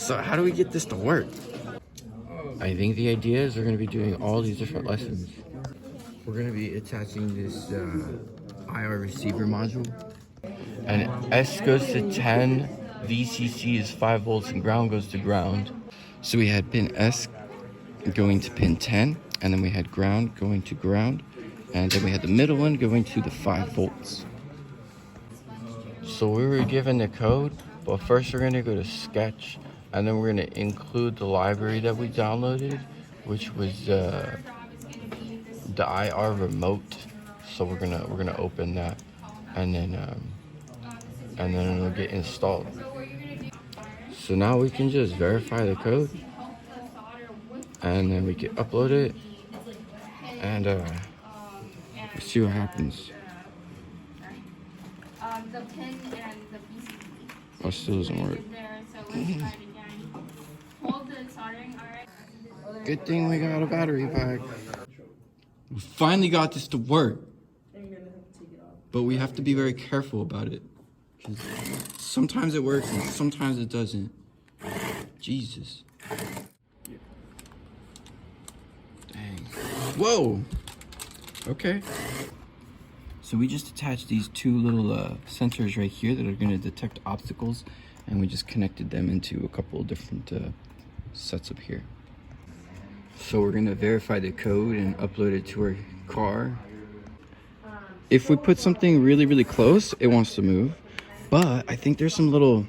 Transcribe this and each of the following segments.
So how do we get this to work? I think the idea is we're going to be doing all these different lessons. We're going to be attaching this IR receiver module. And S goes to 10, VCC is 5 volts, and ground goes to ground. So we had pin S going to pin 10, and then we had ground going to ground, and then we had the middle one going to the 5 volts. So we were given the code, but first we're going to go to Sketch, and then we're going to include the library that we downloaded, which was the IR remote. So we're gonna open that, and then it'll get installed. So now we can just verify the code, and then we can upload it, and see what happens. The pin and the PCB. Oh, still doesn't work. So let's try it again. Hold the soldering iron. Good thing we got a battery pack. We finally got this to work, but we have to be very careful about it. Sometimes it works and sometimes it doesn't. Jesus. Dang. Whoa. Okay. So we just attached these two little sensors right here that are going to detect obstacles, and we just connected them into a couple of different sets up here. So we're going to verify the code and upload it to our car. If we put something really, really close, it wants to move. But I think there's a little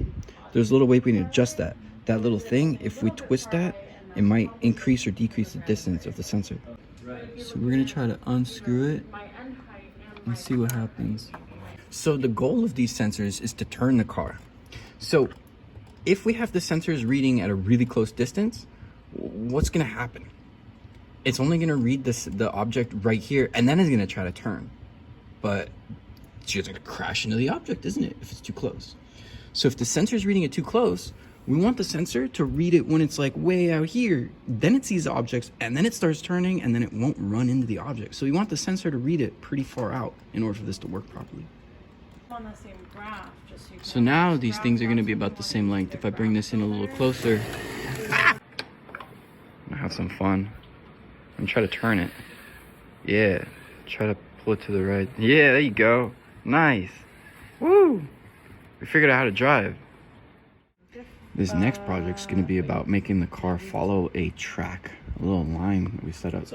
way we can adjust that. That little thing, if we twist that, it might increase or decrease the distance of the sensor. So we're going to try to unscrew it and see what happens. So the goal of these sensors is to turn the car. So if we have the sensors reading at a really close distance, what's going to happen? It's only going to read the object right here, and then it's going to try to turn. But it's just going to crash into the object, isn't it, if it's too close? So if the sensor is reading it too close, we want the sensor to read it when it's like way out here. Then it sees the objects, and then it starts turning, and then it won't run into the object. So we want the sensor to read it pretty far out in order for this to work properly. On the same graph, so now these things are going to be about the same length. If I bring this in a little closer, I'm going to have some fun and try to turn it. Yeah, try to pull it to the right. Yeah, there you go. Nice. Woo! We figured out how to drive. This next project is going to be about making the car follow a track, a little line that we set up.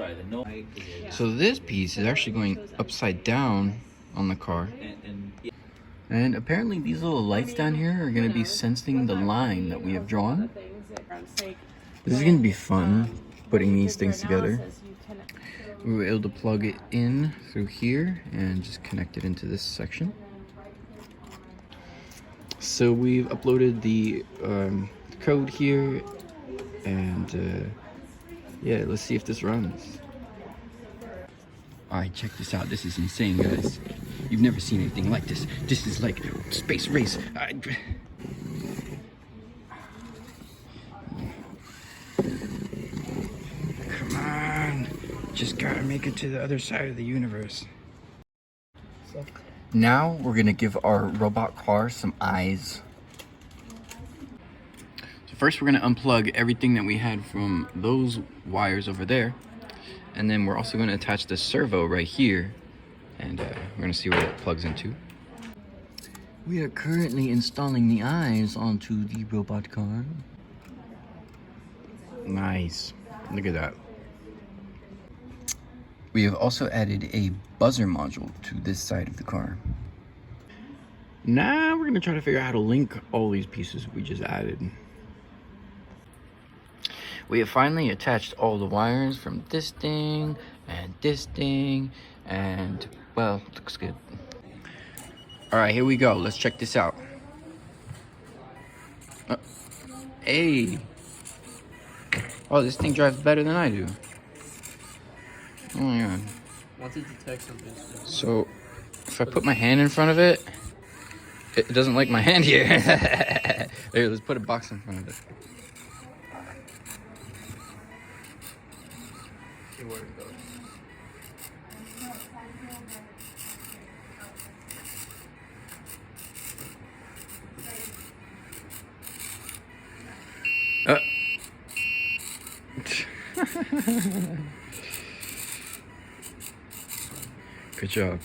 So this piece is actually going upside down on the car. And apparently these little lights down here are going to be sensing the line that we have drawn. This is going to be fun, putting these things together. We were able to plug it in through here and just connect it into this section. So we've uploaded the code here, and yeah, let's see if this runs. Alright, check this out. This is insane, guys. You've never seen anything like this. This is like space race. Come on. Just gotta make it to the other side of the universe. Now we're gonna give our robot car some eyes. So first we're gonna unplug everything that we had from those wires over there. And then we're also gonna attach the servo right here. And we're gonna see what it plugs into. We are currently installing the eyes onto the robot car. Nice, look at that. We have also added a buzzer module to this side of the car. Now we're gonna try to figure out how to link all these pieces we just added. We have finally attached all the wires from this thing, and well, looks good. All right, here we go. Let's check this out. Hey. Oh, this thing drives better than I do. Oh my god. Once it detects something. So, if I put my hand in front of it, it doesn't like my hand here. Here, let's put a box in front of it. See where it goes. Good job.